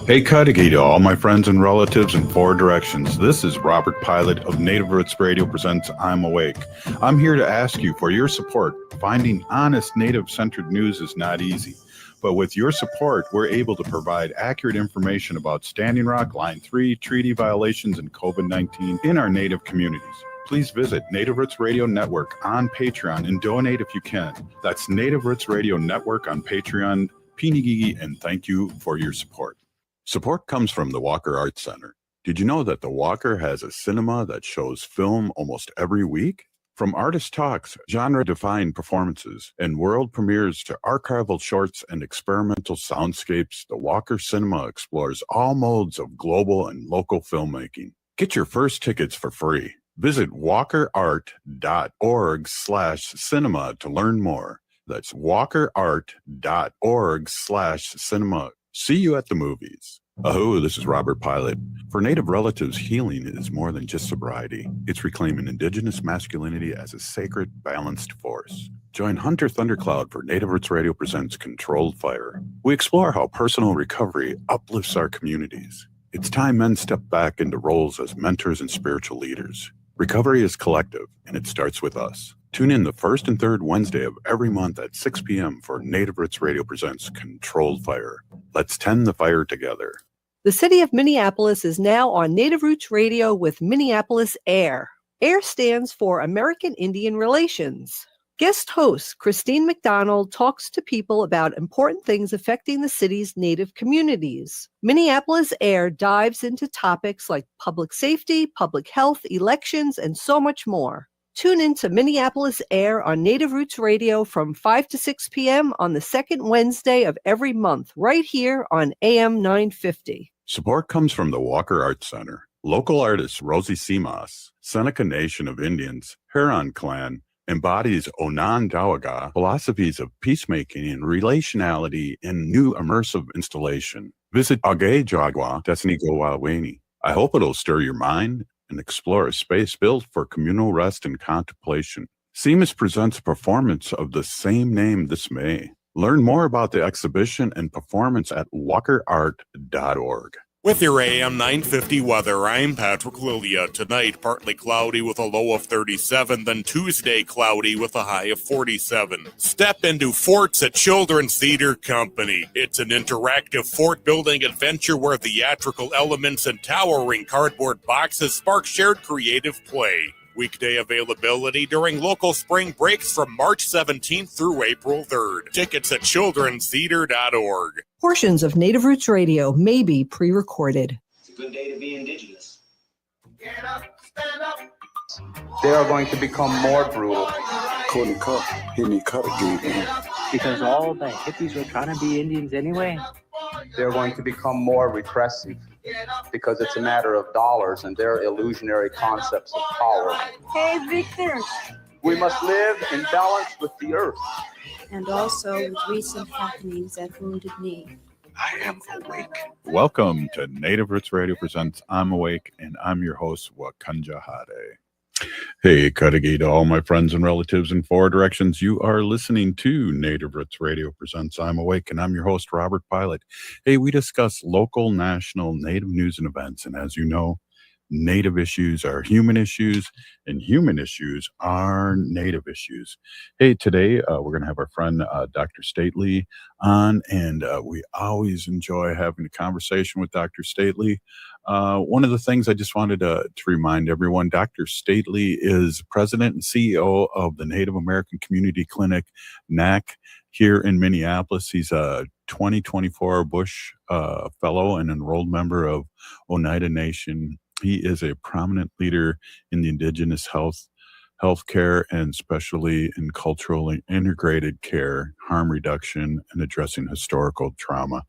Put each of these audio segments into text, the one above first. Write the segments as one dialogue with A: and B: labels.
A: Hey, Cudahy to all my friends and relatives in four directions. This is Robert Pilot of Native Roots Radio presents I'm Awake. I'm here to ask you for your support. Finding honest Native-centered news is not easy, but with your support, we're able to provide accurate information about Standing Rock, Line 3, treaty violations, and COVID-19 in our Native communities. Please visit Native Roots Radio Network on Patreon and donate if you can. That's Native Roots Radio Network on Patreon. Pinigigi, and thank you for your support. Support comes from the Walker Arts Center. Did you know that the Walker has a cinema that shows film almost every week? From artist talks, genre-defined performances, and world premieres to archival shorts and experimental soundscapes, the Walker Cinema explores all modes of global and local filmmaking. Get your first tickets for free. Visit walkerart.org/cinema to learn more. That's walkerart.org/cinema. See you at the movies. Oh, this is Robert Pilot. For Native relatives, healing is more than just sobriety. It's reclaiming Indigenous masculinity as a sacred, balanced force. Join Hunter Thundercloud for Native Roots Radio presents Controlled Fire. We explore how personal recovery uplifts our communities. It's time men step back into roles as mentors and spiritual leaders. Recovery is collective, and it starts with us. Tune in the first and third Wednesday of every month at 6 p.m. for Native Roots Radio presents Controlled Fire. Let's tend the fire together.
B: The city of Minneapolis is now on Native Roots Radio with Minneapolis AIR. AIR stands for American Indian Relations. Guest host Christine McDonald talks to people about important things affecting the city's Native communities. Minneapolis AIR dives into topics like public safety, public health, elections, and so much more. Tune in to Minneapolis AIR on Native Roots Radio from 5 to 6 p.m. on the second Wednesday of every month, right here on AM 950.
A: Support comes from the Walker Arts Center. Local artist Rosie Simas, Seneca Nation of Indians, Huron Clan, embodies Onondaga philosophies of peacemaking and relationality in new immersive installation. Visit Agejagwa Desnigowaweni. I hope it'll stir your mind and explore a space built for communal rest and contemplation. Simas presents a performance of the same name this May. Learn more about the exhibition and performance at walkerart.org.
C: With your AM 950 weather, I'm Patrick Lilia. Tonight, partly cloudy with a low of 37, then Tuesday, cloudy with a high of 47. Step into Forts at Children's Theater Company. It's an interactive fort-building adventure where theatrical elements and towering cardboard boxes spark shared creative play. Weekday availability during local spring breaks from March 17th through April 3rd. Tickets at childrenstheater.org.
B: Portions of Native Roots Radio may be pre-recorded.
D: It's a good day to be Indigenous.
E: Get up, stand up.
F: They are going to become more brutal.
G: Because all the hippies were trying to be Indians anyway.
F: They're going to become more repressive because it's a matter of dollars and their illusionary concepts of power.
H: Hey, Victor.
F: We must live in balance with the earth.
H: And also with recent happenings at Wounded Knee.
A: I am awake. Welcome to Native Roots Radio presents I'm Awake, and I'm your host, Wakanja Hade. Hey, Cudahy to all my friends and relatives in four directions. You are listening to Native Roots Radio presents I'm Awake, and I'm your host, Robert Pilot. Hey, we discuss local, national, Native news and events, and as you know, Native issues are human issues, and human issues are Native issues. Hey, today we're going to have our friend Dr. Stately on, and we always enjoy having a conversation with Dr. Stately. One of the things I just wanted to remind everyone, Dr. Stately is president and CEO of the Native American Community Clinic, NACC, here in Minneapolis. He's a 2024 Bush Fellow and enrolled member of Oneida Nation. He is a prominent leader in the Indigenous healthcare, and especially in culturally integrated care, harm reduction, and addressing historical trauma.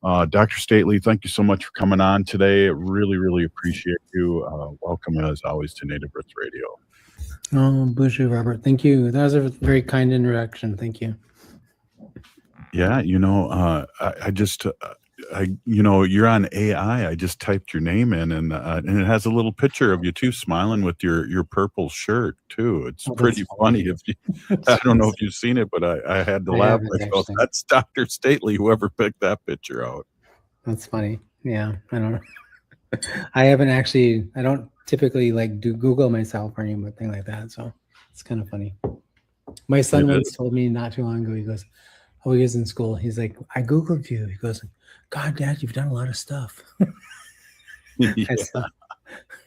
A: Dr. Stately, thank you so much for coming on today. Really, really appreciate you. Welcome, as always, to Native Roots Radio.
I: Oh, Bushu, Robert, thank you. That was a very kind introduction. Thank you.
A: Yeah, you're on AI. I just typed your name in, and it has a little picture of you too, smiling with your purple shirt too. It's pretty funny. If you, I don't know if you've seen it, but I had to laugh. I go, that's Dr. Stately, whoever picked that picture out.
I: That's funny. Yeah, I don't know. I don't typically like do Google myself or anything like that. So it's kind of funny. My son
A: It
I: once
A: is.
I: told me not too long ago, he goes, oh, he was in school. He's like, I Googled you. He goes, God, Dad, you've done a lot of stuff.
A: Yeah.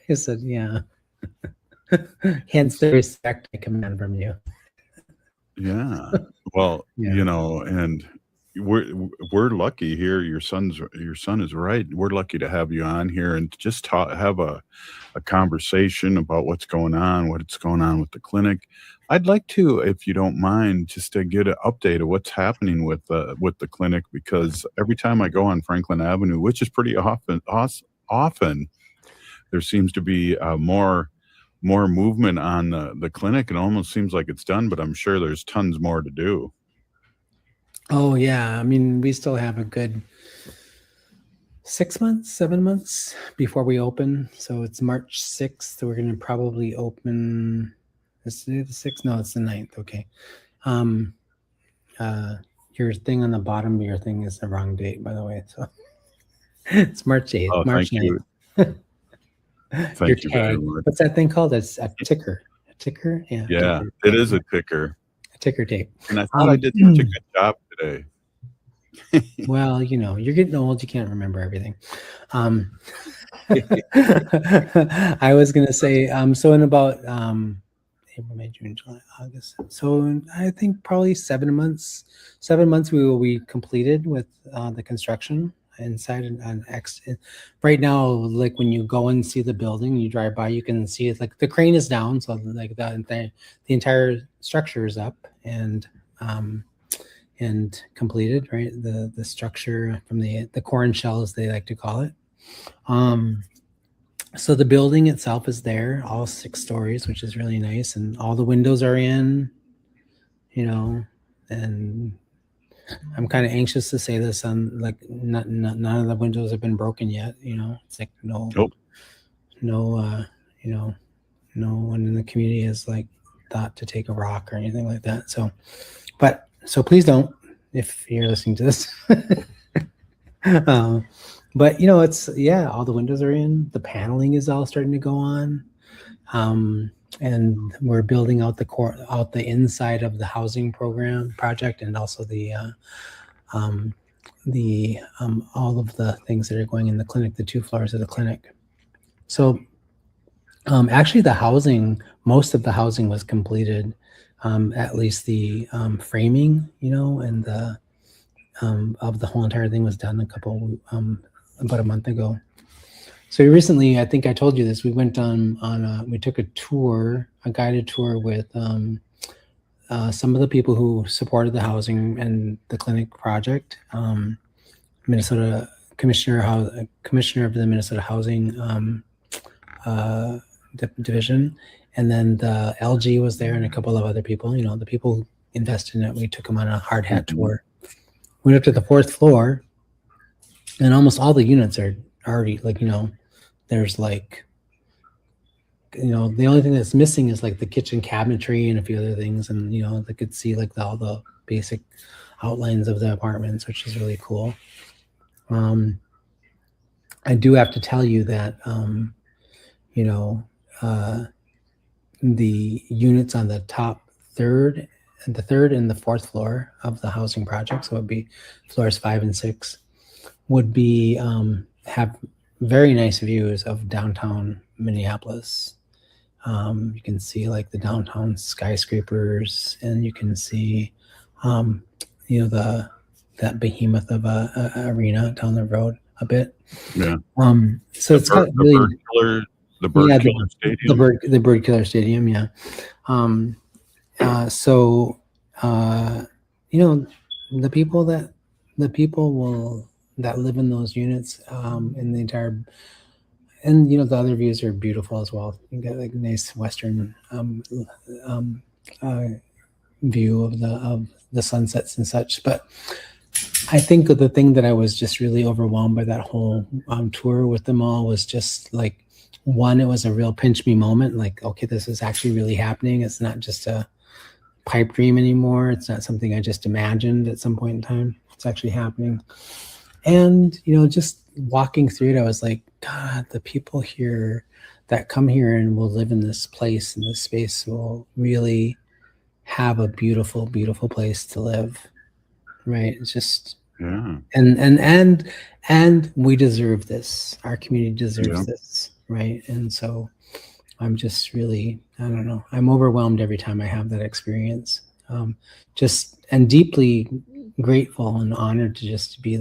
I: I said, yeah. Hence the respect I command from you.
A: Yeah. Well,
I: Yeah.
A: and we're lucky here. Your son is right. We're lucky to have you on here and just have a conversation about what's going on with the clinic. I'd like to, if you don't mind, just to get an update of what's happening with the clinic, because every time I go on Franklin Avenue, which is pretty often, there seems to be more movement on the clinic. It almost seems like it's done, but I'm sure there's tons more to do.
I: Oh, yeah. I mean, we still have a good 6 months, 7 months before we open. So it's March 6th. We're going to probably open. Is it the 6th? No, it's the 9th. Okay. Your thing on the bottom of your thing is the wrong date, by the way. So it's March 8th.
A: Oh,
I: March
A: thank
I: 9th.
A: you.
I: Your
A: Thank you very
I: tag.
A: much.
I: What's that thing called? It's a ticker. A ticker? Yeah.
A: Yeah,
I: ticker.
A: it is a ticker.
I: A ticker tape.
A: And I thought I did such a good job today.
I: Well, you're getting old. You can't remember everything. I was going to say, so in about April, May, June, July, August. So I think probably 7 months. 7 months we will be completed with the construction inside and right now, like when you go and see the building, you drive by, you can see it, like the crane is down, so like the entire structure is up and completed, right? The structure from the corn shell, as they like to call it. So the building itself is there, all 6 stories, which is really nice, and all the windows are in, and I'm kind of anxious to say this on like none of the windows have been broken yet. It's like no one in the community has like thought to take a rock or anything like that. So please don't, if you're listening to this. But it's all the windows are in. The paneling is all starting to go on. And we're building out the inside of the housing program project, and also the all of the things that are going in the clinic, the 2 floors of the clinic. So actually most of the housing was completed, at least the framing, and the of the whole entire thing was done about a month ago. So recently, I think I told you this, we went we took a guided tour with some of the people who supported the housing and the clinic project, Minnesota Commissioner of the Minnesota Housing Division, and then the LG was there and a couple of other people, the people who invested in it. We took them on a hard hat tour. We went up to the 4th floor, and almost all the units are already there's like, the only thing that's missing is like the kitchen cabinetry and a few other things. And, they could see like all the basic outlines of the apartments, which is really cool. I do have to tell you that, the units on the top third and the 4th floor of the housing project, so it would be floors 5 and 6, would be have very nice views of downtown Minneapolis. You can see like the downtown skyscrapers, and you can see that behemoth of a arena down the road a bit.
A: Yeah.
I: So it's got really
A: the Bird Killer Stadium.
I: The Bird Killer Stadium, yeah. The people that live in those units, in the entire, and the other views are beautiful as well. You get like nice western view of the sunsets and such. But I think the thing that I was just really overwhelmed by that whole tour with them all was just like, one, it was a real pinch me moment. Like, okay, this is actually really happening. It's not just a pipe dream anymore. It's not something I just imagined at some point in time. It's actually happening. And, you know, just walking through it, I was like, God, the people here that come here and will live in this place, in this space, will really have a beautiful, beautiful place to live. Right? It's just,
A: Yeah.
I: And we deserve this. Our community deserves
A: Yeah.
I: this, right? And so I'm just really, I don't know, I'm overwhelmed every time I have that experience. Just and deeply grateful and honored to just be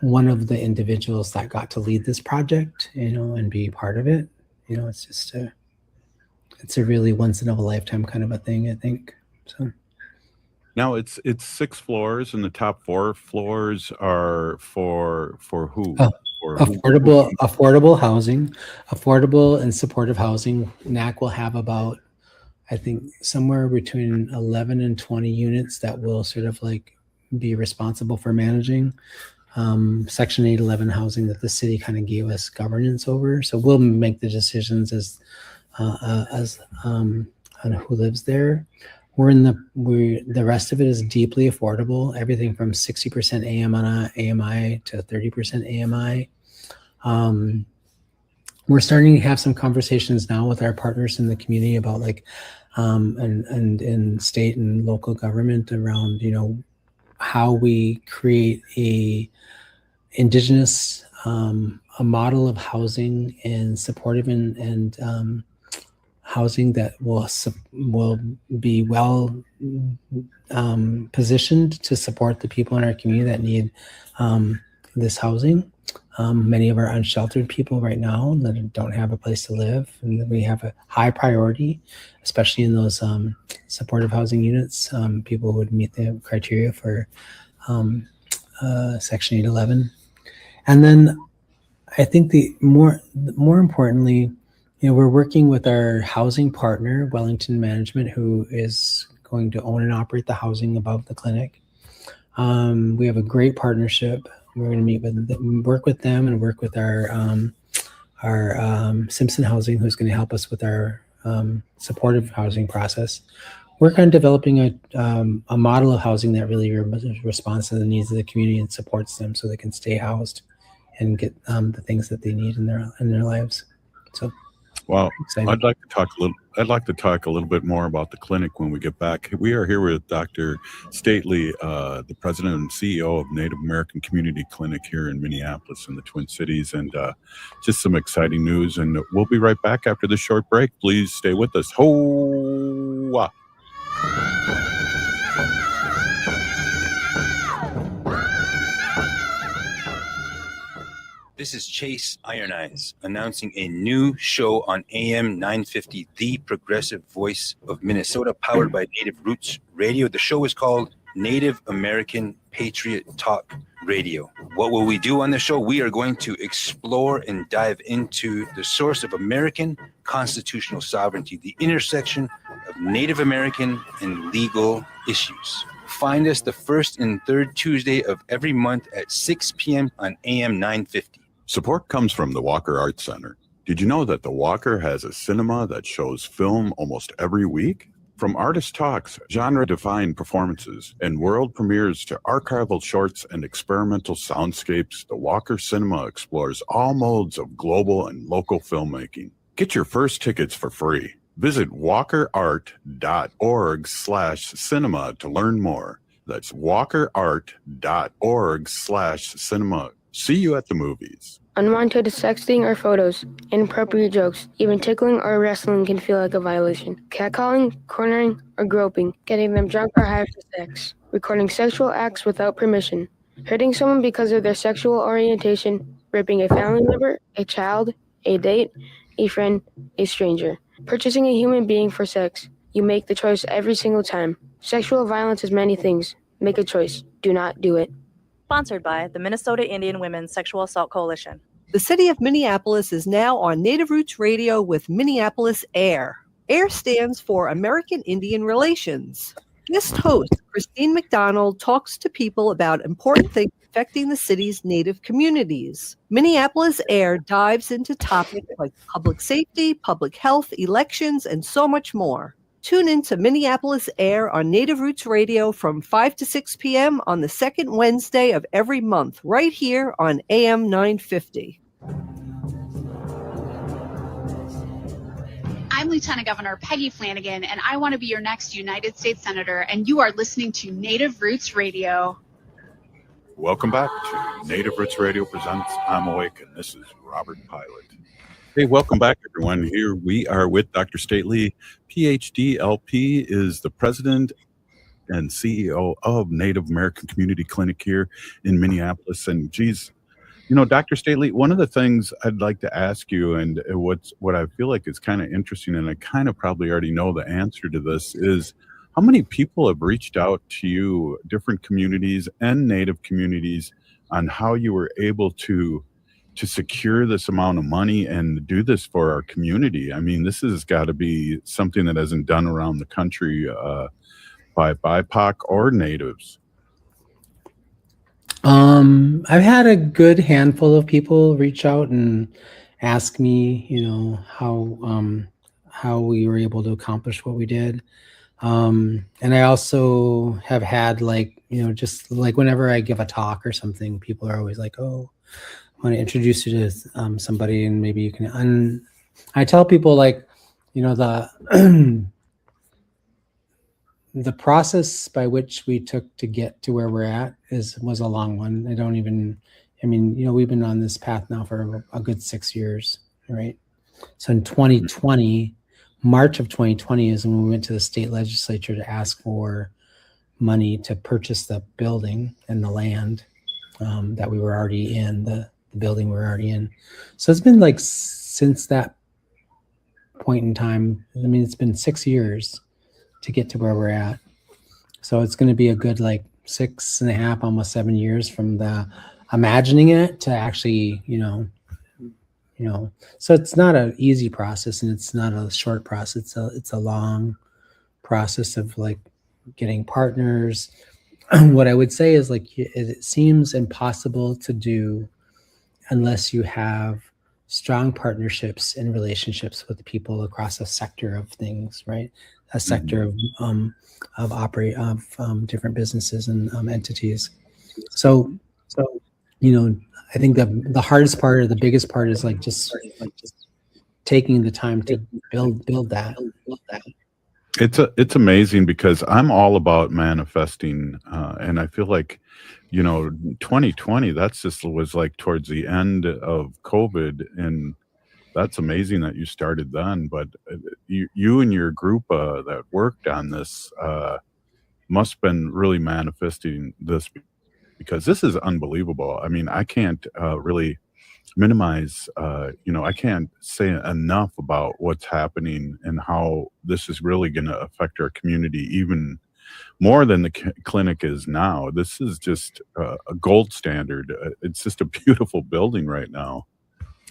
I: one of the individuals that got to lead this project, you know, and be part of it. You know, it's just it's a really once in a lifetime kind of a thing, I think. So
A: Now it's 6 floors, and the top 4 floors are for who?
I: Oh,
A: For who?
I: affordable housing, affordable and supportive housing. NACC will have about, I think, somewhere between 11 and 20 units that will sort of like be responsible for managing Section 811 housing that the city kind of gave us governance over. So we'll make the decisions as on who lives there. The rest of it is deeply affordable. Everything from 60% AMI to 30% AMI. We're starting to have some conversations now with our partners in the community about like, and in state and local government around, you know, how we create a indigenous, a model of housing and supportive and housing that will be well positioned to support the people in our community that need this housing. Many of our unsheltered people right now that don't have a place to live, and we have a high priority, especially in those supportive housing units, people who would meet the criteria for Section 811. And then I think the more importantly, you know, we're working with our housing partner, Wellington Management, who is going to own and operate the housing above the clinic. We have a great partnership. We're going to meet with them, work with them, and work with our Simpson Housing, who's going to help us with our supportive housing process. Work on developing a model of housing that really responds to the needs of the community and supports them, so they can stay housed and get the things that they need in their lives. So,
A: well,
I: excited.
A: I'd like to talk a little bit more about the clinic when we get back. We are here with Dr. Stately, the president and CEO of Native American Community Clinic here in Minneapolis in the Twin Cities, and just some exciting news. And we'll be right back after this short break. Please stay with us. Ho-wah.
J: This is Chase Iron Eyes announcing a new show on AM 950, the progressive voice of Minnesota, powered by Native Roots Radio. The show is called Native American Patriot Talk Radio. What will we do on the show? We are going to explore and dive into the source of American constitutional sovereignty, the intersection of Native American and legal issues. Find us the first and third Tuesday of every month at 6 p.m. on AM 950.
A: Support comes from the Walker Arts Center. Did you know that the Walker has a cinema that shows film almost every week? From artist talks, genre-defined performances, and world premieres to archival shorts and experimental soundscapes, the Walker Cinema explores all modes of global and local filmmaking. Get your first tickets for free. Visit walkerart.org/cinema to learn more. That's walkerart.org/cinema. See you at the movies.
K: Unwanted sexting or photos, inappropriate jokes, even tickling or wrestling can feel like a violation. Catcalling, cornering, or groping, getting them drunk or high for sex, recording sexual acts without permission, hurting someone because of their sexual orientation, raping a family member, a child, a date, a friend, a stranger, purchasing a human being for sex. You make the choice every single time. Sexual violence is many things. Make a choice. Do not do it.
L: Sponsored by the Minnesota Indian Women's Sexual Assault Coalition.
B: The city of Minneapolis is now on Native Roots Radio with Minneapolis AIR. AIR stands for American Indian Relations. Guest host Christine McDonald talks to people about important things affecting the city's Native communities. Minneapolis AIR dives into topics like public safety, public health, elections, and so much more. Tune in to Minneapolis Air on Native Roots Radio from 5 to 6 p.m. on the second Wednesday of every month, right here on AM 950.
M: I'm Lieutenant Governor Peggy Flanagan, and I want to be your next United States Senator, and you are listening to Native Roots Radio.
A: Welcome back to Native Roots Radio presents I'm Awake, and this is Robert Pilot. Hey, welcome back, everyone. Here we are with Dr. Stately, PhD, LP, is the president and CEO of Native American Community Clinic here in Minneapolis. And geez, you know, Dr. Stately, one of the things I'd like to ask you, and what I feel like is kind of interesting, and I kind of probably already know the answer to this, is how many people have reached out to you, different communities and Native communities, on how you were able to secure this amount of money and do this for our community? I mean, this has got to be something that hasn't done around the country by BIPOC or Natives.
I: I've had a good handful of people reach out and ask me, you know, how we were able to accomplish what we did. And I also have had, like, you know, just like whenever I give a talk or something, people are always like, oh, I want to introduce you to somebody, and maybe you can. And I tell people, like, you know, the process by which we took to get to where we're at was a long one. I mean, you know, we've been on this path now for a good 6 years, right? So in 2020, March of 2020 is when we went to the state legislature to ask for money to purchase the building and the land that we were already in, the building we were already in. So it's been like since that point in time, I mean, it's been 6 years to get to where we're at. So it's going to be a good like 6.5, almost 7 years from the imagining it to actually, you know, so it's not an easy process, and it's not a short process. It's a long process of like getting partners. What I would say is, like, it seems impossible to do unless you have strong partnerships and relationships with people across a sector of things, right? A sector of different businesses and entities. So, you know, I think the hardest part, or the biggest part, is like just taking the time to build that.
A: It's amazing, because I'm all about manifesting, and I feel like, you know, 2020, that's just was like towards the end of COVID, and that's amazing that you started then. But you and your group that worked on this must have been really manifesting this, because this is unbelievable. I mean, I can't really minimize, you know, I can't say enough about what's happening and how this is really going to affect our community even more than the clinic is now. This is just a gold standard. It's just a beautiful building right now.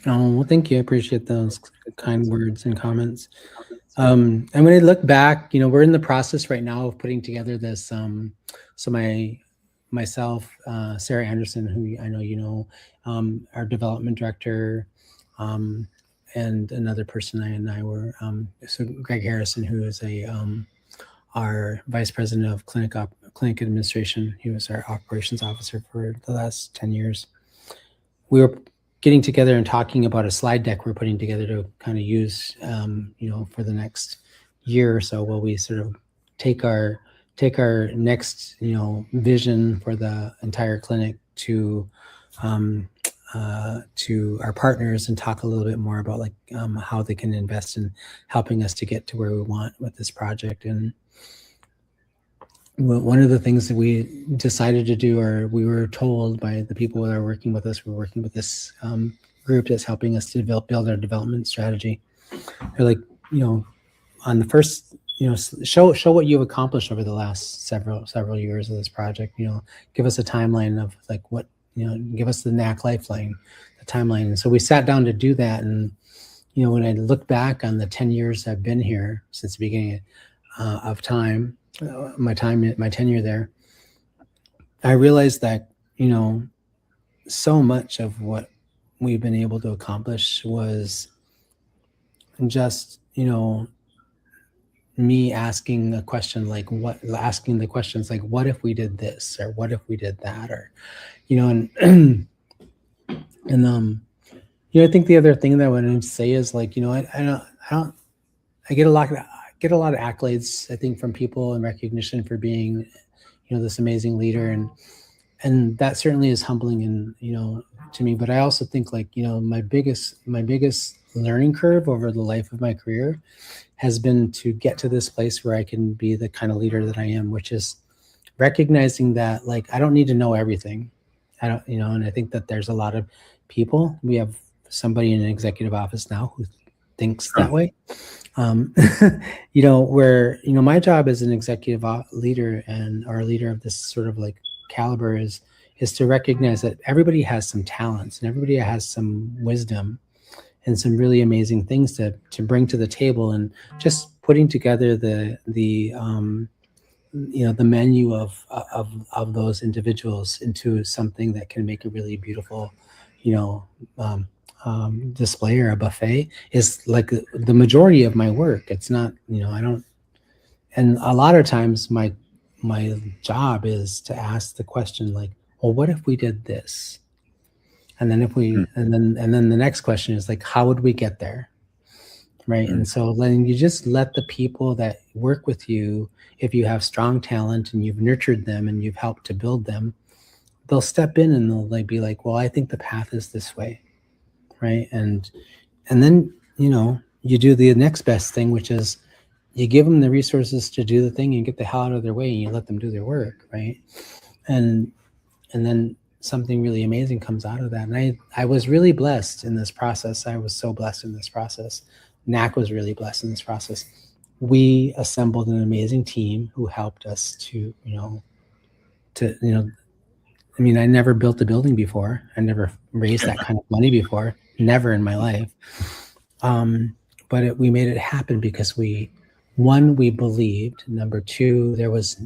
I: Oh, well, thank you. I appreciate those kind words and comments. And when I look back, you know, we're in the process right now of putting together this. So myself, Sarah Anderson, who I know you know, our development director, and another person I were, so Greg Harrison, who is our vice president of clinic administration. He was our operations officer for the last 10 years. We were getting together and talking about a slide deck we're putting together to kind of use, you know, for the next year or so, while we sort of take our next, you know, vision for the entire clinic to our partners, and talk a little bit more about, like, how they can invest in helping us to get to where we want with this project. And one of the things that we decided to do, or we were told by the people that are working with us, we're working with this group that's helping us to build our development strategy. They're like, you know, on the first, you know, show what you've accomplished over the last several years of this project. You know, give us a timeline of, like, what, you know, give us the NACC lifeline, the timeline. And so we sat down to do that. And, you know, when I look back on the 10 years I've been here since the beginning of time, my tenure there, I realized that, you know, so much of what we've been able to accomplish was just, you know, me asking a question like asking the questions like, what if we did this, or what if we did that, or, and I think the other thing that I want to say is like, I get a lot of accolades, I think, from people and recognition for being, this amazing leader, and that certainly is humbling and, to me. But I also think like, my biggest learning curve over the life of my career has been to get to this place where I can be the kind of leader that I am, which is recognizing that like, I don't need to know everything. I don't, and I think that there's a lot of people, we have somebody in an executive office now who thinks that way. Where, my job as an executive leader or a leader of this sort of like caliber is to recognize that everybody has some talents and everybody has some wisdom and some really amazing things to bring to the table, and just putting together the menu of those individuals into something that can make a really beautiful, display or a buffet is like the majority of my work. It's not, I don't, and a lot of times my job is to ask the question like, well, what if we did this? And then if we, and then the next question is like, how would we get there? Right. And so then you just let the people that work with you, if you have strong talent and you've nurtured them and you've helped to build them, they'll step in and they'll like be like, well, I think the path is this way. Right. And then, you do the next best thing, which is you give them the resources to do the thing and get the hell out of their way and you let them do their work. Right. And then something really amazing comes out of that. And I was really blessed in this process. I was so blessed in this process. NACC was really blessed in this process. We assembled an amazing team who helped us to, I never built a building before. I never raised that kind of money before, never in my life. But we made it happen because we believed. Number two, there was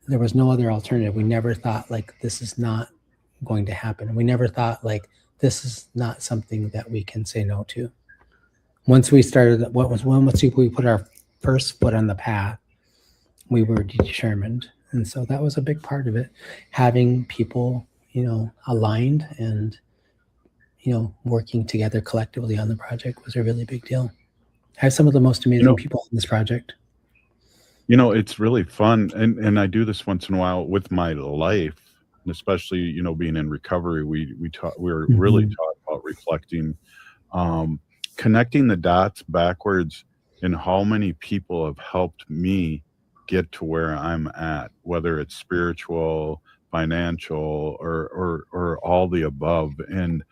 I: no other alternative. We never thought like, this is not going to happen. We never thought like, this is not something that we can say no to. Once we started, once we put our first foot on the path, we were determined. And so that was a big part of it. Having people, aligned and, working together collectively on the project was a really big deal. I have some of the most amazing people on this project.
A: It's really fun. And I do this once in a while with my life, and especially, being in recovery, we were really taught about reflecting, connecting the dots backwards, and how many people have helped me get to where I'm at, whether it's spiritual, financial, or all the above. And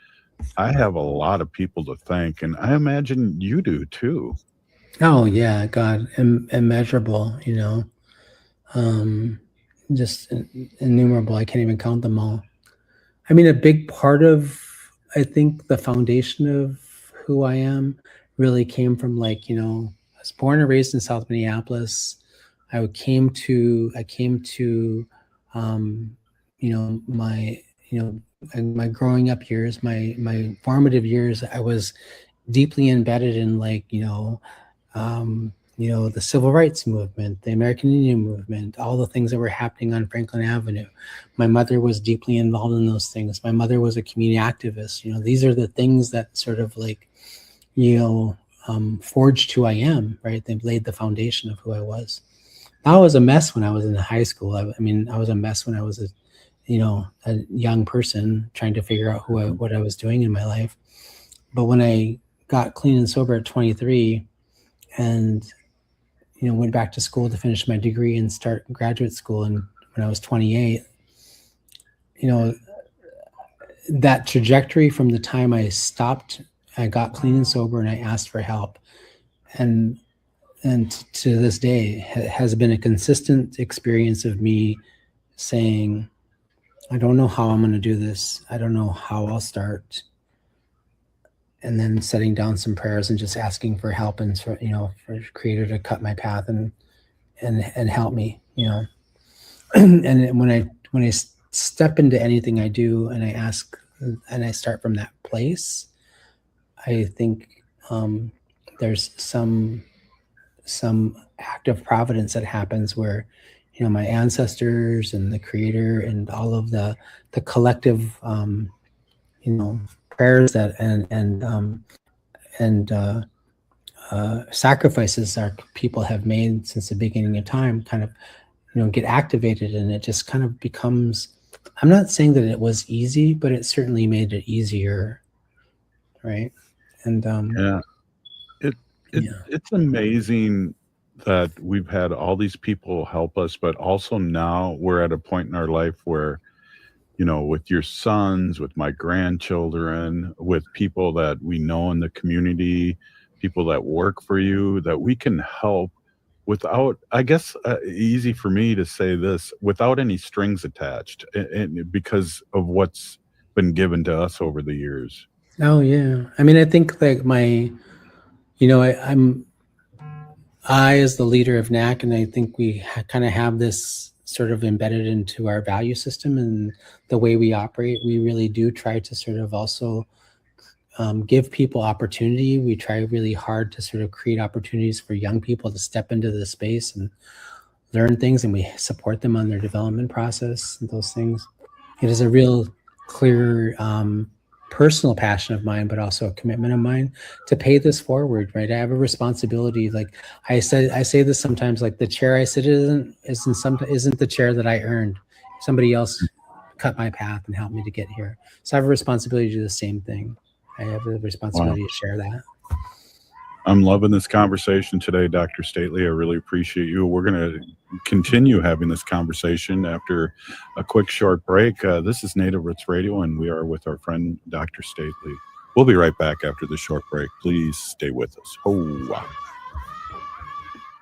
A: I have a lot of people to thank, and I imagine you do too.
I: Oh yeah, God, immeasurable, just innumerable. I can't even count them all. I mean, a big part of, I think, the foundation of who I am really came from like, I was born and raised in South Minneapolis. I came to my growing up years, my formative years, I was deeply embedded in like, the civil rights movement, the American Indian movement, all the things that were happening on Franklin Avenue. My mother was deeply involved in those things. My mother was a community activist. These are the things that sort of like, forged who I am, right? They've laid the foundation of who I was. I was a mess when I was in high school. I was a mess when I was a young person trying to figure out what I was doing in my life. But when I got clean and sober at 23 and, went back to school to finish my degree and start graduate school, and when I was 28, that trajectory from the time I got clean and sober and I asked for help, and to this day has been a consistent experience of me saying, I don't know how I'm going to do this. I don't know how I'll start. And then setting down some prayers and just asking for help and for Creator to cut my path and help me, and when I step into anything I do and I ask and I start from that place, I think there's some some act of providence that happens where, my ancestors and the Creator and all of the collective, prayers that and sacrifices our people have made since the beginning of time kind of, get activated, and it just kind of becomes. I'm not saying that it was easy, but it certainly made it easier, right? And
A: it's amazing that we've had all these people help us, but also now we're at a point in our life where, with your sons, with my grandchildren, with people that we know in the community, people that work for you, that we can help without, I guess, easy for me to say this, without any strings attached, and because of what's been given to us over the years.
I: Oh yeah, I mean, I think like I as the leader of NACC, and I think we kind of have this sort of embedded into our value system and the way we operate. We really do try to sort of also give people opportunity. We try really hard to sort of create opportunities for young people to step into the space and learn things, and we support them on their development process and those things. It is a real clear personal passion of mine, but also a commitment of mine to pay this forward, right? I have a responsibility. Like I say this sometimes, like the chair I sit in isn't the chair that I earned. Somebody else cut my path and helped me to get here. So I have a responsibility to do the same thing. I have a responsibility to share that.
A: I'm loving this conversation today, Dr. Stately. I really appreciate you. We're going to continue having this conversation after a quick short break. This is Native Roots Radio, and we are with our friend, Dr. Stately. We'll be right back after the short break. Please stay with us. Oh, wow.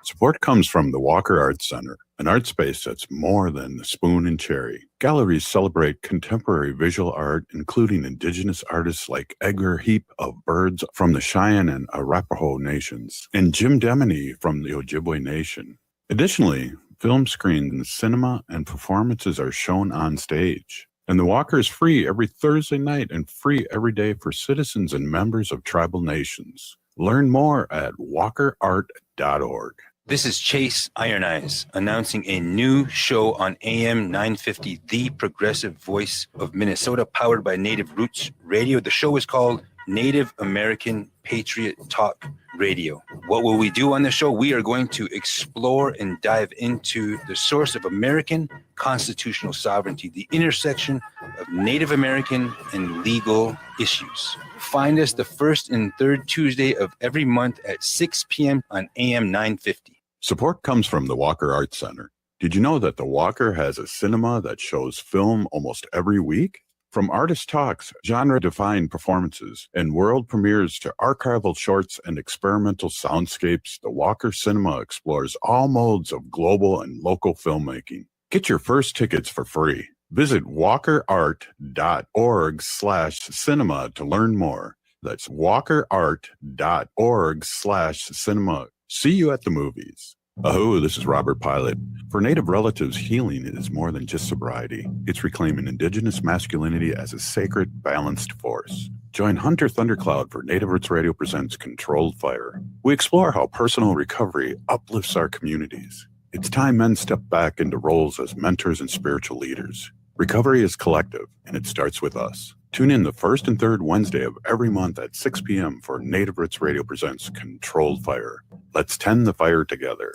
A: Support comes from the Walker Arts Center, an art space that's more than the spoon and cherry. Galleries celebrate contemporary visual art, including indigenous artists like Edgar Heap of Birds from the Cheyenne and Arapaho nations, and Jim Demeny from the Ojibwe Nation. Additionally, film screens, cinema, and performances are shown on stage. And the Walker is free every Thursday night and free every day for citizens and members of tribal nations. Learn more at walkerart.org.
J: This is Chase Iron Eyes announcing a new show on AM 950, the progressive voice of Minnesota, powered by Native Roots Radio. The show is called Native American Patriot Talk Radio. What will we do on the show? We are going to explore and dive into the source of American constitutional sovereignty, the intersection of Native American and legal issues. Find us the first and third Tuesday of every month at 6 p.m. on AM 950.
A: Support comes from the Walker Arts Center. Did you know that the Walker has a cinema that shows film almost every week? From artist talks, genre-defined performances, and world premieres to archival shorts and experimental soundscapes, the Walker Cinema explores all modes of global and local filmmaking. Get your first tickets for free. Visit walkerart.org/cinema to learn more. That's walkerart.org/cinema. See you at the movies. Oh, this is Robert Pilot. For Native relatives, healing is more than just sobriety. It's reclaiming indigenous masculinity as a sacred, balanced force. Join Hunter Thundercloud for Native Roots Radio presents Controlled Fire. We explore how personal recovery uplifts our communities. It's time men step back into roles as mentors and spiritual leaders. Recovery is collective, and it starts with us. Tune in the first and third Wednesday of every month at 6 p.m. for Native Roots Radio presents Controlled Fire. Let's tend the fire together.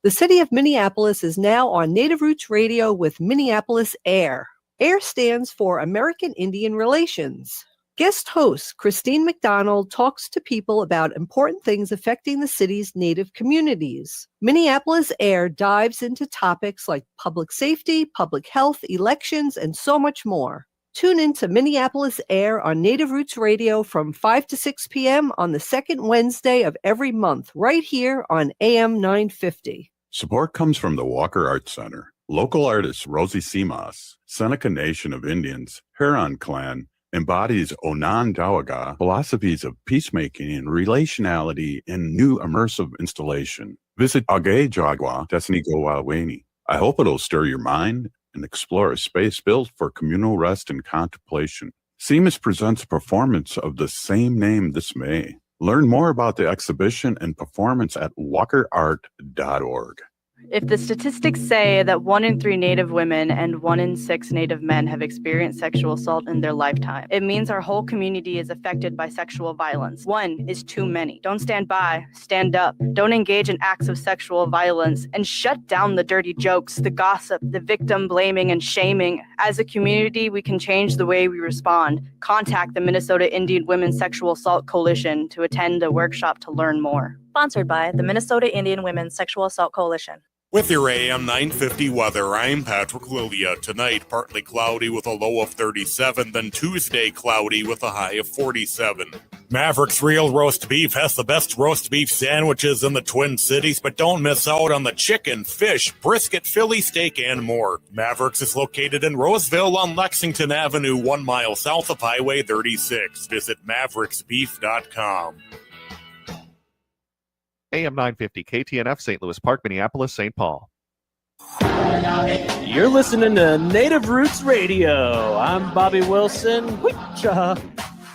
B: The city of Minneapolis is now on Native Roots Radio with Minneapolis AIR. AIR stands for American Indian Relations. Guest host Christine McDonald talks to people about important things affecting the city's Native communities. Minneapolis AIR dives into topics like public safety, public health, elections, and so much more. Tune in to Minneapolis AIR on Native Roots Radio from 5 to 6 p.m. on the second Wednesday of every month, right here on AM 950.
A: Support comes from the Walker Arts Center. Local artist Rosie Simas, Seneca Nation of Indians, Huron Clan, embodies Onondaga philosophies of peacemaking and relationality in new immersive installation. Visit Agejagwa Desnigowaweni. I hope it'll stir your mind and explore a space built for communal rest and contemplation. Simas presents a performance of the same name this May. Learn more about the exhibition and performance at walkerart.org.
L: If the statistics say that 1 in 3 Native women and 1 in 6 Native men have experienced sexual assault in their lifetime, it means our whole community is affected by sexual violence. 1 is too many. Don't stand by, stand up. Don't engage in acts of sexual violence, and shut down the dirty jokes, the gossip, the victim blaming and shaming. As a community, we can change the way we respond. Contact the Minnesota Indian Women's Sexual Assault Coalition to attend a workshop to learn more.
N: Sponsored by the Minnesota Indian Women's Sexual Assault Coalition.
C: With your AM 950 weather, I'm Patrick Lilia. Tonight, partly cloudy with a low of 37, then Tuesday, cloudy with a high of 47. Maverick's Real Roast Beef has the best roast beef sandwiches in the Twin Cities, but don't miss out on the chicken, fish, brisket, Philly steak, and more. Maverick's is located in Roseville on Lexington Avenue, 1 mile south of Highway 36. Visit mavericksbeef.com.
O: AM 950 KTNF, St. Louis Park, Minneapolis, St. Paul.
P: You're listening to Native Roots Radio. I'm Bobby Wilson. Witcha.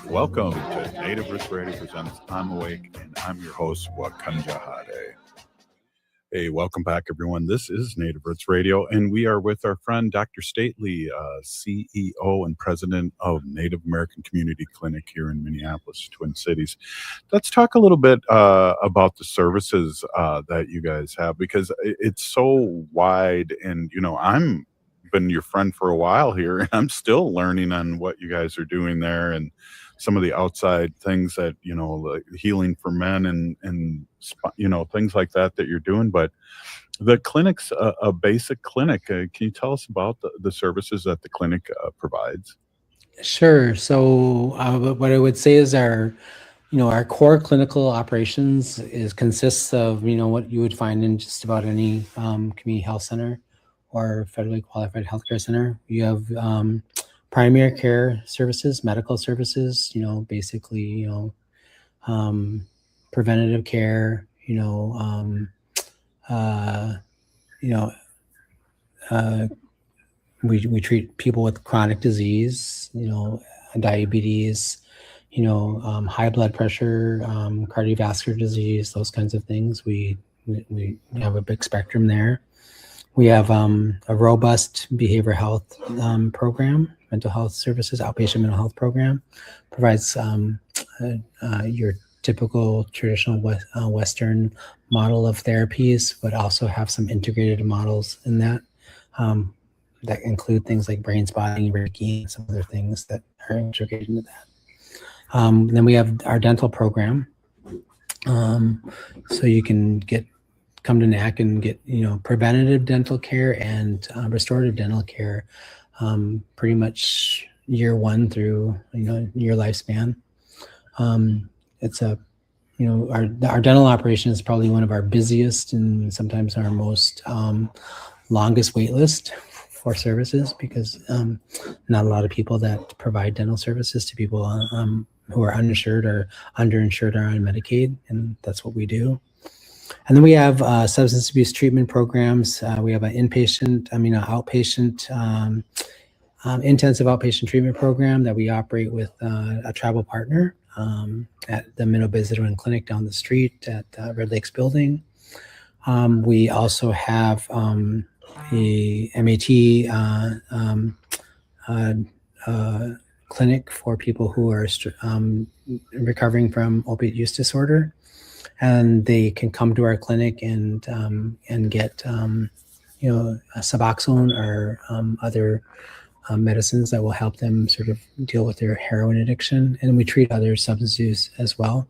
A: Welcome to Native Roots Radio presents I'm Awake, and I'm your host, Wakanja Hade. Hey, welcome back, everyone. This is Native Roots Radio, and we are with our friend Dr. Stately, CEO and president of Native American Community Clinic here in Minneapolis, Twin Cities. Let's talk a little bit about the services that you guys have, because it's so wide, and, you know, I'm been your friend for a while here, and I'm still learning on what you guys are doing there, and some of the outside things that, you know, like healing for men and you know, things like that you're doing. But the clinic's a basic clinic. Can you tell us about the services that the clinic provides?
I: Sure. So what I would say is our core clinical operations consists of, you know, what you would find in just about any community health center or federally qualified healthcare center. You have primary care services, medical services, you know, basically, you know, preventative care, we treat people with chronic disease, you know, diabetes, you know, high blood pressure, cardiovascular disease, those kinds of things. We have a big spectrum there. We have a robust behavioral health program, mental health services, outpatient mental health program, provides your typical traditional Western model of therapies, but also have some integrated models in that that include things like brain spotting, Reiki, and some other things that are integrated into that. Then we have our dental program, so you can come to NACC and get, you know, preventative dental care and restorative dental care pretty much year one through, you know, your lifespan. It's a, you know, our dental operation is probably one of our busiest and sometimes our most longest wait list for services, because not a lot of people that provide dental services to people who are uninsured or underinsured or on Medicaid, and that's what we do. And then we have substance abuse treatment programs. We have an outpatient, intensive outpatient treatment program that we operate with a tribal partner at the Minnow Visitor Clinic down the street at Red Lakes Building. We also have a MAT clinic for people who are recovering from opiate use disorder. And they can come to our clinic and get, you know, Suboxone or other medicines that will help them sort of deal with their heroin addiction. And we treat other substance use as well.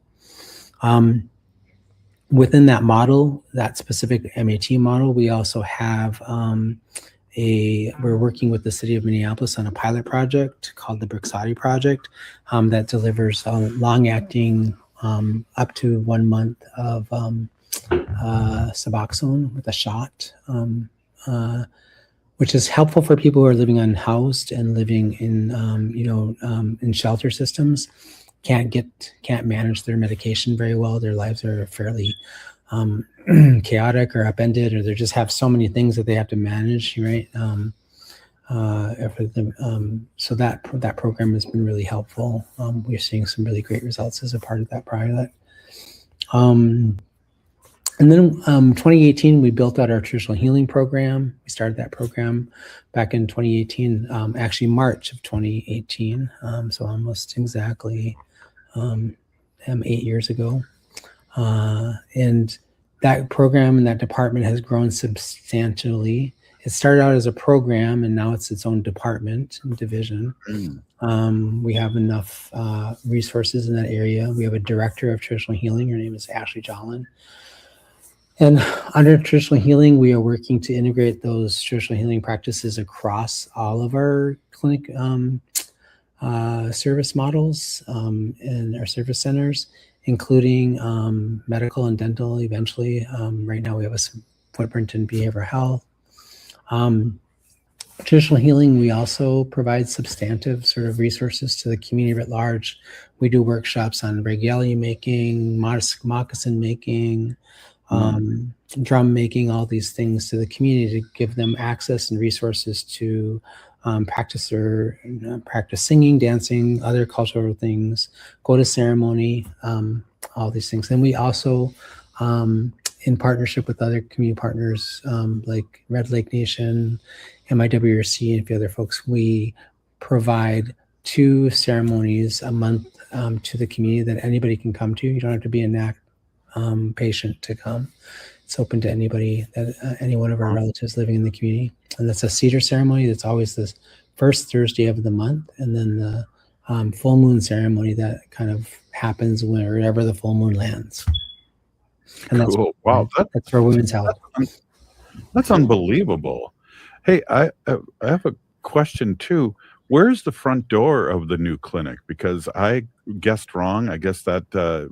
I: Within that model, that specific MAT model, we also have we're working with the city of Minneapolis on a pilot project called the Brixati Project that delivers long-acting up to 1 month of Suboxone with a shot, which is helpful for people who are living unhoused and living in, in shelter systems, can't manage their medication very well. Their lives are fairly chaotic or upended, or they just have so many things that they have to manage, right? So that program has been really helpful. We're seeing some really great results as a part of that pilot. And then 2018, we built out our traditional healing program. We started that program back in 2018, actually March of 2018. So almost exactly 8 years ago. And that program and that department has grown substantially. It started out as a program, and now it's its own department and division. We have enough resources in that area. We have a director of traditional healing. Her name is Ashley Jolin. And under traditional healing, we are working to integrate those traditional healing practices across all of our clinic service models and our service centers, including medical and dental eventually. Right now, we have a footprint in behavioral health. Traditional healing, we also provide substantive sort of resources to the community at large. We do workshops on regalia making, moccasin making, drum making, all these things to the community to give them access and resources to practice singing, dancing, other cultural things, go to ceremony, all these things. And we also, in partnership with other community partners like Red Lake Nation, MIWRC, and a few other folks, we provide 2 ceremonies a month to the community that anybody can come to. You don't have to be a NACC patient to come. It's open to anybody, any one of our relatives living in the community. And that's a cedar ceremony that's always the first Thursday of the month, and then the full moon ceremony that kind of happens wherever the full moon lands. And
A: Cool. Wow,
I: that's for women's health.
A: That's unbelievable. Hey, I have a question too. Where's the front door of the new clinic? Because I guessed wrong. I guess that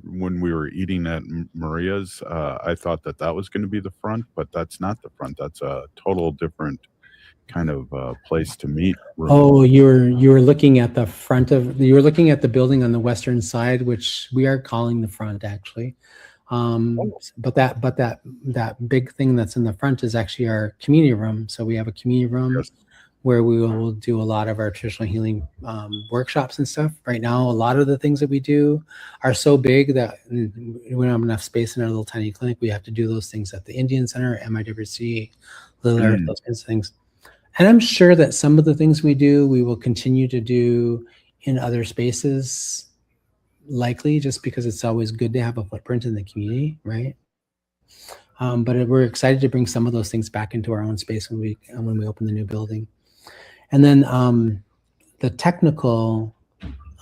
A: when we were eating at Maria's, I thought that was going to be the front, but that's not the front. That's a total different kind of place to meet.
I: Oh, you were looking at the front of, you were looking at the building on the western side, which we are calling the front actually. But that big thing that's in the front is actually our community room. So we have a community room where we will do a lot of our traditional healing workshops and stuff. Right now, a lot of the things that we do are so big that we don't have enough space in our little tiny clinic. We have to do those things at the Indian Center, MIWC, Little Earth, those kinds of things. And I'm sure that some of the things we do, we will continue to do in other spaces, likely just because it's always good to have a footprint in the community, right? But we're excited to bring some of those things back into our own space when we open the new building. And then the technical,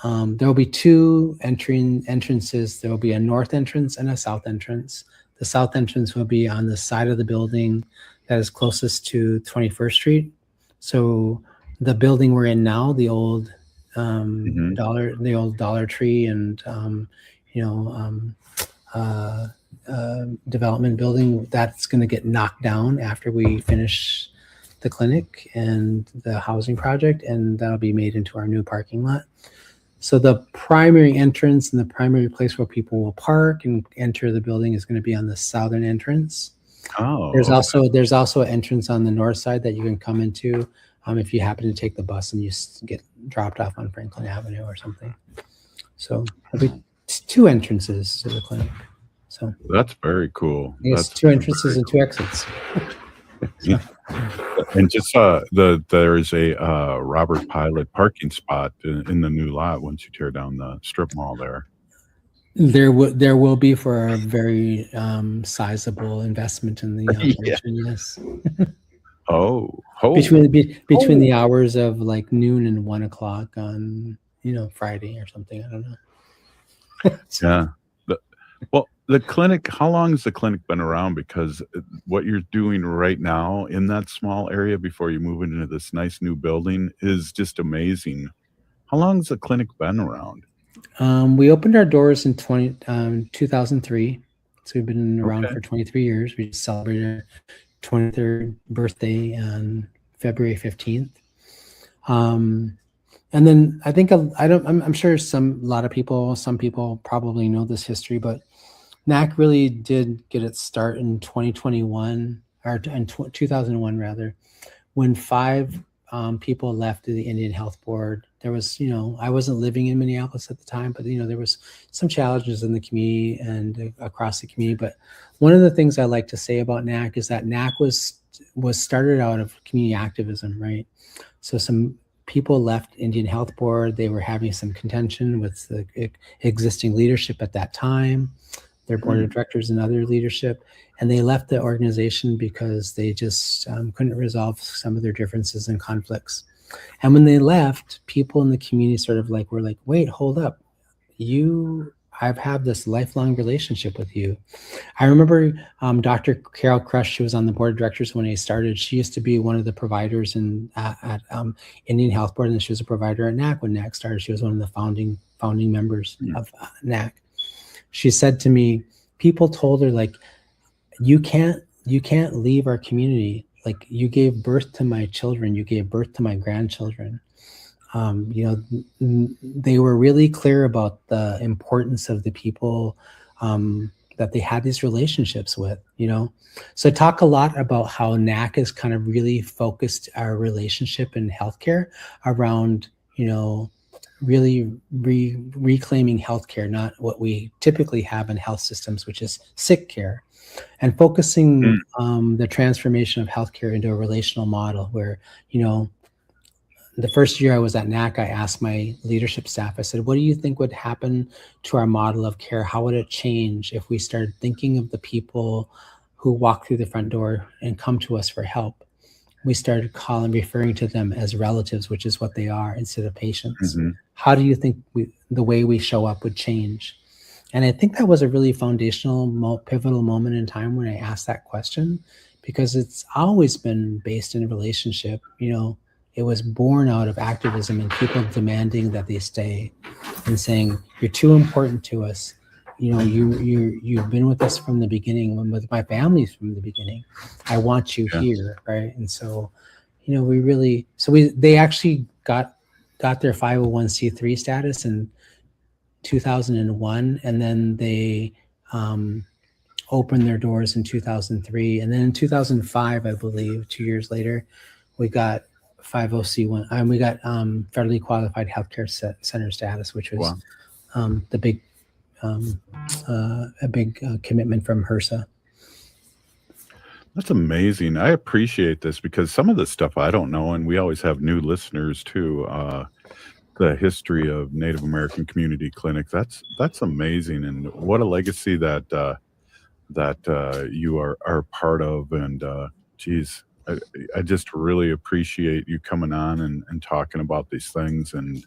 I: there will be 2 entrances. There will be a north entrance and a south entrance. The south entrance will be on the side of the building that is closest to 21st Street. So the building we're in now, the old Dollar Tree and development building, that's going to get knocked down after we finish the clinic and the housing project, and that'll be made into our new parking lot. So the primary entrance and the primary place where people will park and enter the building is going to be on the southern entrance.
A: Oh,
I: there's also an entrance on the north side that you can come into if you happen to take the bus and you get dropped off on Franklin Avenue or something. So there'll be 2 entrances to the clinic. So
A: that's very cool.
I: Yes, 2 entrances and 2 exits.
A: Yeah. And just there is a Robert Pilot parking spot in the new lot once you tear down the strip mall there.
I: There will be for a very sizable investment in the operation. Yes. Between the hours of like noon and 1 o'clock on Friday or something. I don't know.
A: Yeah. The clinic, how long has the clinic been around? Because what you're doing right now in that small area before you move into this nice new building is just amazing. How long has the clinic been around?
I: We opened our doors in 2003. So we've been around for 23 years. We just celebrated our 23rd birthday on February 15th. And then I think I'm sure some people probably know this history, but NACC really did get its start in 2021 or in 2001 rather, when 5 people left the Indian Health Board. There was, I wasn't living in Minneapolis at the time, but there was some challenges in the community and across the community. But one of the things I like to say about NACC is that NACC was started out of community activism, right? So some people left Indian Health Board. They were having some contention with the existing leadership at that time, their board of directors and other leadership. And they left the organization because they just couldn't resolve some of their differences and conflicts. And when they left, people in the community sort of were like, wait, hold up. I've had this lifelong relationship with you. I remember Dr. Carol Crush, she was on the board of directors when I started. She used to be one of the providers at Indian Health Board, and she was a provider at NACC when NACC started. She was one of the founding members of NACC. She said to me, people told her, you can't leave our community. You gave birth to my children. You gave birth to my grandchildren. They were really clear about the importance of the people that they had these relationships with, So I talk a lot about how NACC has kind of really focused our relationship in healthcare around, really reclaiming healthcare, not what we typically have in health systems, which is sick care, and focusing the transformation of healthcare into a relational model where, the first year I was at NACC, I asked my leadership staff, I said, what do you think would happen to our model of care? How would it change if we started thinking of the people who walk through the front door and come to us for help? We started referring to them as relatives, which is what they are, instead of patients. How do you think the way we show up would change? And I think that was a really foundational, pivotal moment in time when I asked that question, because it's always been based in a relationship. It was born out of activism and people demanding that they stay and saying, you're too important to us. You've been with us from the beginning, with my family from the beginning. I want you here, right? And so, they actually got their 501c3 status in 2001, and then they opened their doors in 2003, and then in 2005, I believe, 2 years later, we got 50C1, and we got federally qualified healthcare center status, which was the big a big commitment from HRSA.
A: That's amazing. I appreciate this because some of this stuff I don't know, and we always have new listeners too. The history of Native American community clinics. That's amazing, and what a legacy that you are part of. And geez, I just really appreciate you coming on and talking about these things. And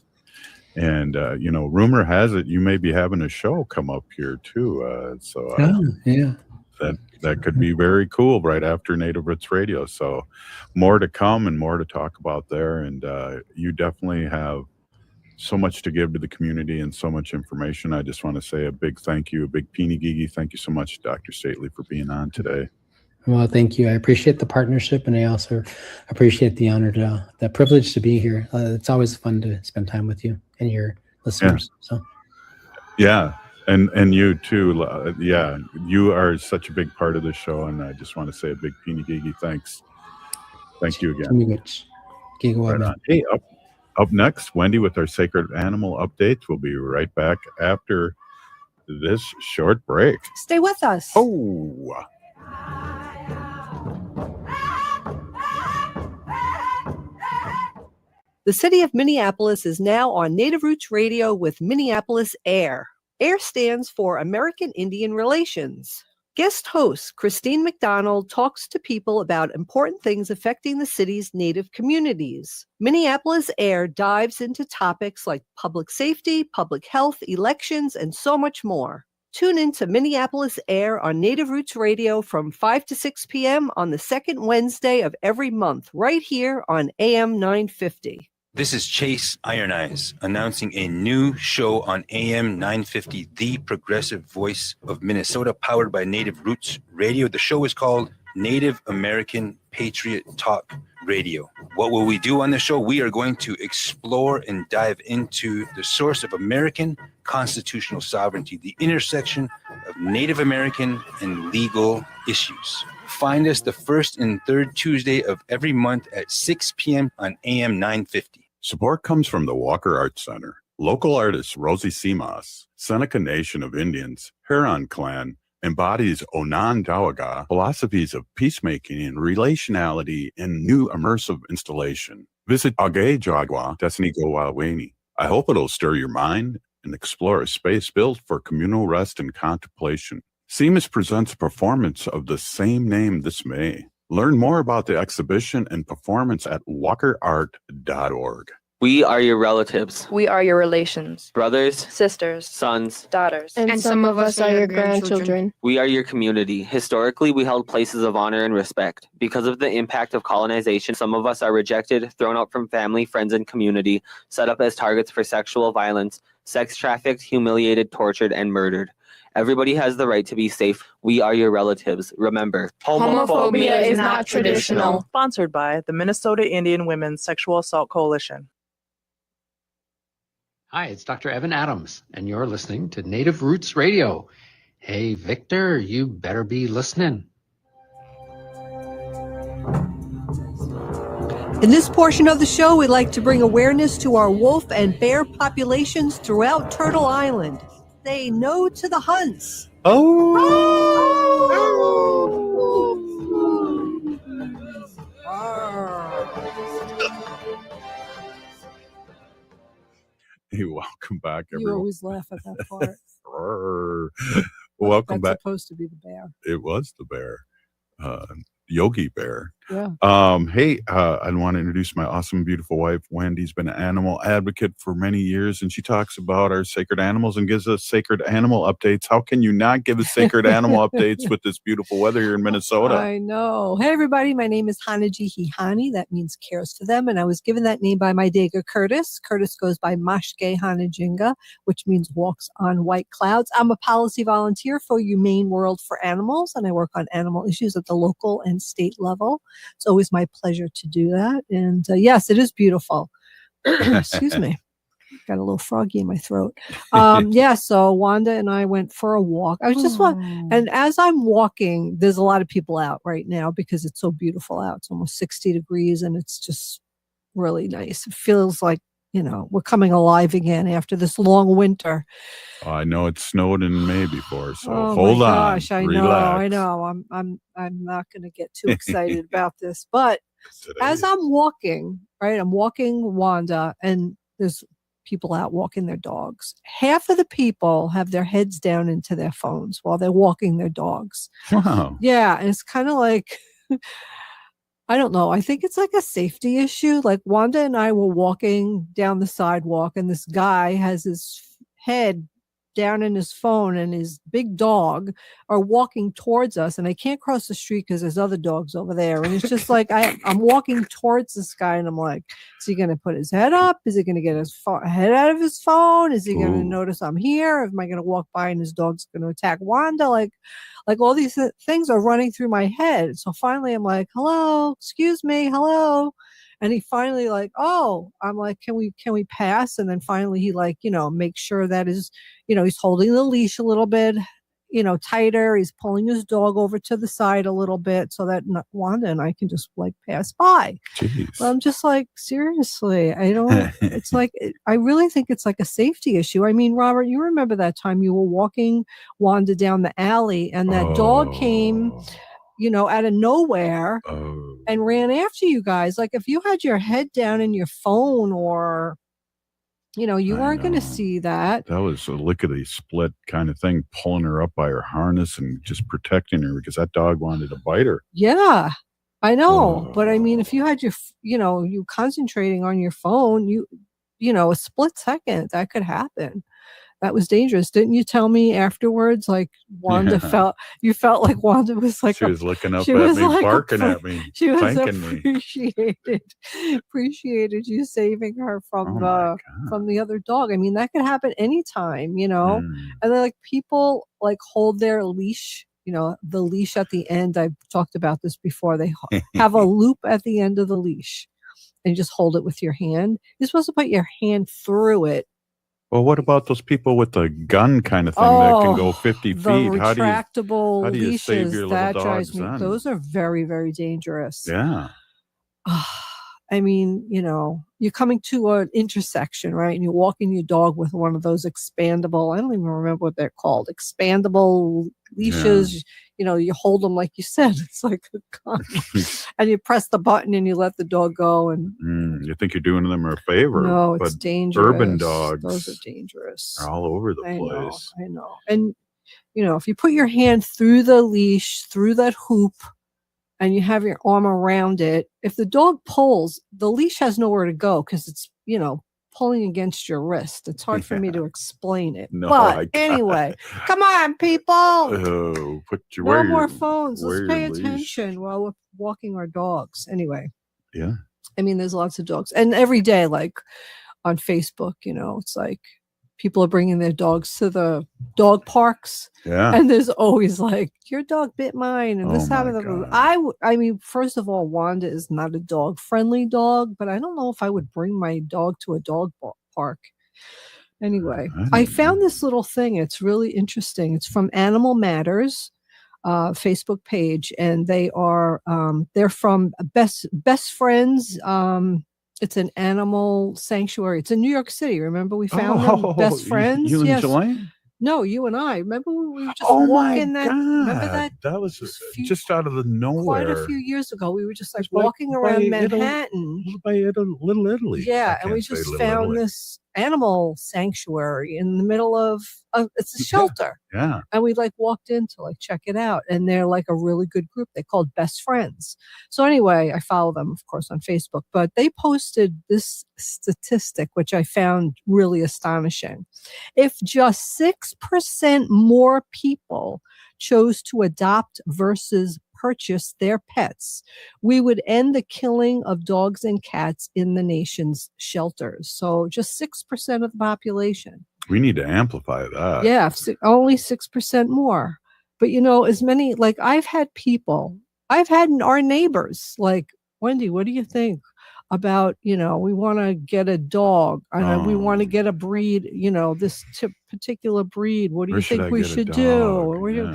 A: rumor has it you may be having a show come up here too. That could be very cool right after Native Roots Radio. So more to come and more to talk about there. And you definitely have so much to give to the community and so much information. I just want to say a big thank you, a big peeny gigi. Thank you so much, Dr. Stately, for being on today.
I: Well, thank you. I appreciate the partnership, and I also appreciate the honor the privilege to be here. It's always fun to spend time with you and your listeners.
A: And you too. You are such a big part of the show, and I just want to say a big peeny gigi thanks. Thank you again. Right on. Hey, up next, Wendy with our sacred animal updates. We'll be right back after this short break.
B: Stay with us.
A: Oh.
B: The city of Minneapolis is now on Native Roots Radio with Minneapolis AIR. AIR stands for American Indian Relations. Guest host Christine McDonald talks to people about important things affecting the city's Native communities. Minneapolis AIR dives into topics like public safety, public health, elections, and so much more. Tune in to Minneapolis AIR on Native Roots Radio from 5 to 6 p.m. on the second Wednesday of every month, right here on AM 950.
J: This is Chase Iron Eyes announcing a new show on AM 950, the progressive voice of Minnesota, powered by Native Roots Radio. The show is called Native American Patriot Talk Radio. What will we do on the show? We are going to explore and dive into the source of American constitutional sovereignty, the intersection of Native American and legal issues. Find us the first and third Tuesday of every month at 6 p.m. on AM 950.
A: Support comes from the Walker Arts Center. Local artist Rosie Simas, Seneca Nation of Indians, Huron Clan, embodies Onondaga philosophies of peacemaking and relationality in new immersive installation. Visit Age Jagwa Destiny Gowaweni. I hope it'll stir your mind and explore a space built for communal rest and contemplation. Seamus presents a performance of the same name this May. Learn more about the exhibition and performance at walkerart.org.
Q: We are your relatives,
L: We are your relations,
Q: brothers,
L: sisters,
Q: sons.
L: daughters.
K: And some of us are your grandchildren.
Q: We are your community. Historically, we held places of honor and respect. Because of the impact of colonization, some of us are rejected, thrown out from family, friends, and community, set up as targets for sexual violence, sex trafficked, humiliated, tortured, and murdered. Everybody has the right to be safe. We are your relatives. Remember,
K: Homophobia is not traditional.
N: Sponsored by the Minnesota Indian Women's Sexual Assault Coalition.
R: Hi, it's Dr. Evan Adams, and you're listening to Native Roots Radio. Hey, Victor, you better be listening.
B: In this portion of the show, we'd like to bring awareness to our wolf and bear populations throughout Turtle Island. Say no to the hunts.
A: Hey, welcome back,
B: You
A: everyone.
B: always laugh at that part.
A: Welcome
B: That's
A: back.
B: supposed to be the bear.
A: It was the bear, Yogi Bear.
B: Yeah.
A: Hey, I want to introduce my awesome, beautiful wife. Wendy's been an animal advocate for many years, and she talks about our sacred animals and gives us sacred animal updates. How can you not give us sacred animal updates with this beautiful weather here in Minnesota?
B: I know. Hey, everybody. My name is Hanaji Hihani. That means cares for them. And I was given that name by my Dega Curtis. Curtis goes by Mashke Hanajinga, which means walks on white clouds. I'm a policy volunteer for Humane World for Animals, and I work on animal issues at the local and state level. It's always my pleasure to do that. And yes, it is beautiful. Excuse me. Got a little froggy in my throat. Yeah, so Wanda and I went for a walk. I was just and as I'm walking, there's a lot of people out right now because it's so beautiful out. It's almost 60 degrees and it's just really nice. It feels like, you know, we're coming alive again after this long winter.
A: I know it snowed in May before, so
B: Oh
A: hold
B: my
A: on.
B: gosh, I
A: Relax.
B: know. I'm not going to get too excited about this, but as I'm walking, right? I'm walking Wanda, and there's people out walking their dogs. Half of the people have their heads down into their phones while they're walking their dogs.
A: Wow.
B: Yeah, and it's kind of like I don't know. I think it's like a safety issue. Like Wanda and I were walking down the sidewalk, and this guy has his head down in his phone, and his big dog are walking towards us, and I can't cross the street because there's other dogs over there. And it's just like I'm walking towards this guy, and I'm like, is he going to put his head up? Is he going to get his head out of his phone? Is he going to notice I'm here? Am I going to walk by and his dog's going to attack Wanda? Like all these things are running through my head. So finally I'm like, hello, excuse me, hello. And he finally like, oh, I'm like, can we pass? And then finally he like, you know, makes sure that his, you know, he's holding the leash a little bit, you know, tighter. He's pulling his dog over to the side a little bit so that Wanda and I can just like pass by.
A: Jeez.
B: Well, I'm just like, seriously, I don't, it's like, I really think it's like a safety issue. I mean, Robert, you remember that time you were walking Wanda down the alley and that dog came, you know, out of nowhere and ran after you guys. Like if you had your head down in your phone or, you know, you weren't going to see that.
A: That was a lickety split kind of thing, pulling her up by her harness and just protecting her because that dog wanted to bite her.
B: Yeah, I know. But I mean, if you had your, you know, you concentrating on your phone, you know, a split second, that could happen. That was dangerous. Didn't you tell me afterwards, like Wanda you felt like Wanda was like,
A: she was looking up at me, like barking at me,
B: she was
A: thanking me.
B: appreciated you saving her from the other dog. I mean, that could happen anytime, you know? And then like people like hold their leash the leash at the end. I've talked about this before. They have a loop at the end of the leash, and you just hold it with your hand. You're supposed to put your hand through it.
A: Well, what about those people with the gun kind of thing that can go 50
B: the
A: feet?
B: retractable
A: how do you save
B: leashes,
A: your little
B: that
A: dogs
B: drives me.
A: then?
B: Those are very, very dangerous.
A: Yeah.
B: I mean, you're coming to an intersection, right? And you're walking your dog with one of those expandable, I don't even remember what they're called, expandable leashes. You hold them like you said. It's like a gun. And you press the button and you let the dog go. And
A: you think you're doing them a favor.
B: no, it's
A: but
B: dangerous.
A: Urban dogs.
B: Those are dangerous.
A: Are all over the place.
B: I know. And, if you put your hand through the leash, through that hoop, and you have your arm around it, if the dog pulls, the leash has nowhere to go because it's, pulling against your wrist. It's hard for me to explain it.
A: No,
B: but anyway, come on, people.
A: Oh,
B: no more phones. Let's pay attention while we're walking our dogs. Anyway.
A: Yeah.
B: I mean, there's lots of dogs. And every day, like on Facebook, it's like people are bringing their dogs to the dog parks.
A: Yeah.
B: And there's always like, your dog bit mine. And this happened. I mean, first of all, Wanda is not a dog-friendly dog, but I don't know if I would bring my dog to a dog park. Anyway, I found this little thing. It's really interesting. It's from Animal Matters Facebook page. And they're from Best Friends. It's an animal sanctuary. It's in New York City. Remember we found them? Best Friends?
A: You and Jelaine?
B: No, you and I. Remember when we were just
A: Oh
B: walking
A: my
B: that?
A: God.
B: Remember that?
A: That was just out of the nowhere.
B: Quite a few years ago. We were just like walking around Manhattan.
A: By Little Italy.
B: Yeah, and we just found this animal sanctuary in the middle of it's a shelter.
A: Yeah.
B: And we walked in to check it out. And they're a really good group. They're called Best Friends. So anyway, I follow them, of course, on Facebook. But they posted this statistic, which I found really astonishing. If just 6% more people chose to adopt versus purchase their pets, we would end the killing of dogs and cats in the nation's shelters. So just 6% of the population.
A: We need to amplify that.
B: Yeah, only 6% more. But, as many, I've had our neighbors, Wendy, what do you think about, we want to get a dog and we want to get a breed, this particular breed. What do you think we should do?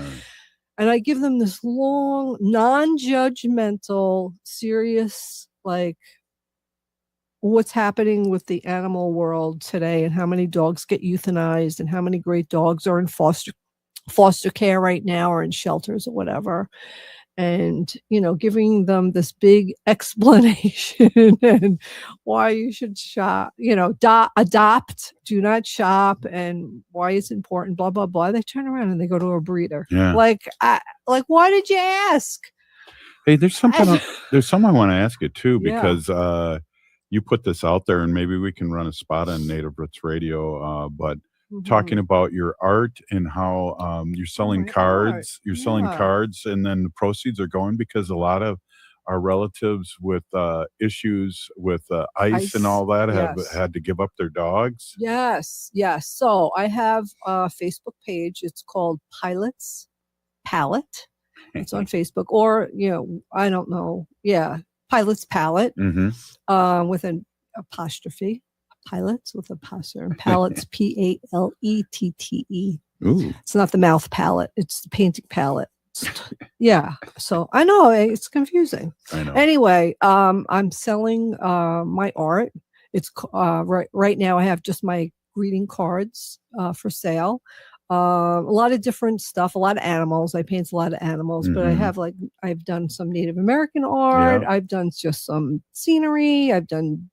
B: And I give them this long, non-judgmental, serious, what's happening with the animal world today and how many dogs get euthanized and how many great dogs are in foster care right now or in shelters or whatever. And, giving them this big explanation and why you should shop, adopt, do not shop, and why it's important, blah, blah, blah. They turn around and they go to a breeder.
A: Yeah.
B: Why did you ask?
A: Hey, there's something I want to ask you too, because you put this out there and maybe we can run a spot on Native Roots Radio, but talking about your art and how you're selling cards. You're selling cards, and then the proceeds are going because a lot of our relatives with issues with ice and all that have had to give up their dogs.
B: Yes. So I have a Facebook page. It's called Pilot's Palette. It's on Facebook, or I don't know. Yeah, Pilot's Palette with an apostrophe. Pilots with a passer and palettes, P-A-L-E-T-T-E.
A: Ooh.
B: It's not the mouth palette. It's the painting palette. Yeah. So I know it's confusing.
A: I know.
B: Anyway, I'm selling my art. It's right now I have just my greeting cards for sale. A lot of different stuff, a lot of animals. I paint a lot of animals, but I have I've done some Native American art.
A: Yeah.
B: I've done just some scenery. I've done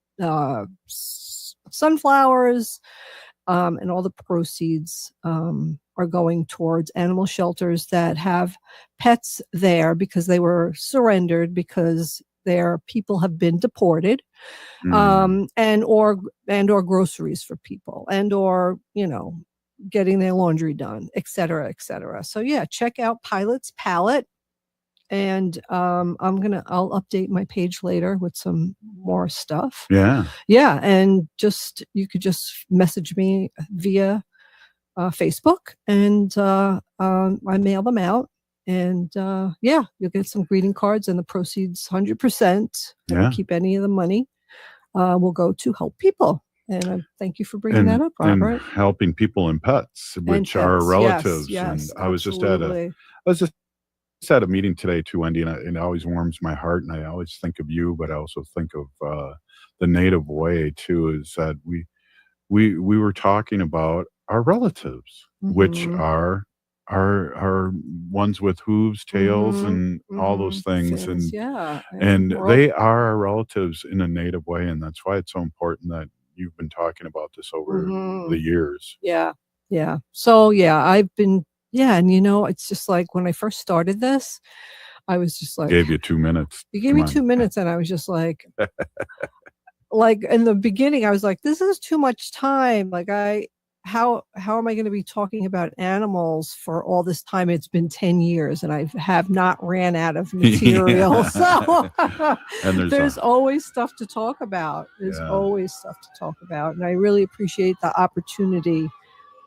B: sunflowers, and all the proceeds are going towards animal shelters that have pets there because they were surrendered because their people have been deported, and or groceries for people, and or getting their laundry done, et cetera. So yeah, check out Pilot's Palette. And I'll update my page later with some more stuff.
A: Yeah.
B: And you could just message me via Facebook, and I mail them out. And yeah, you'll get some greeting cards, and the proceeds 100%. I
A: Yeah.
B: don't keep any of the money. Will go to help people. And I thank you for bringing that up, Robert.
A: And helping people and pets, which are
B: pets,
A: relatives.
B: yes,
A: and I was just at a meeting today too, Wendy, and it always warms my heart. And I always think of you, but I also think of the Native way too. Is that we were talking about our relatives, which are ones with hooves, tails, and all those things, and they are our relatives in a Native way, and that's why it's so important that you've been talking about this over the years.
B: Yeah. So yeah, I've been and it's just like when I first started this, I was just like,
A: gave you 2 minutes.
B: You gave me 2 minutes, and I was just like, like in the beginning, I was like, this is too much time. Like how am I going to be talking about animals for all this time? It's been 10 years and I have not ran out of material. So
A: and
B: there's always stuff to talk about. There's always stuff to talk about. And I really appreciate the opportunity.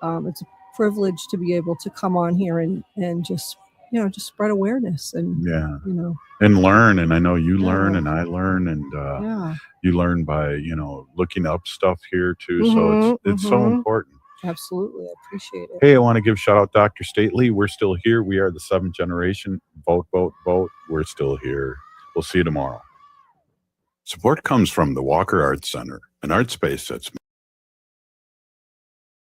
B: It's a privilege to be able to come on here and just, just spread awareness and,
A: and learn. And I know you learn and I learn, and you learn by, looking up stuff here too. So it's so important.
B: Absolutely. I appreciate it.
A: Hey, I want to give shout out Dr. Stately. We're still here. We are the 7th generation. Vote, vote, vote. We're still here. We'll see you tomorrow. Support comes from the Walker Arts Center, an art space that's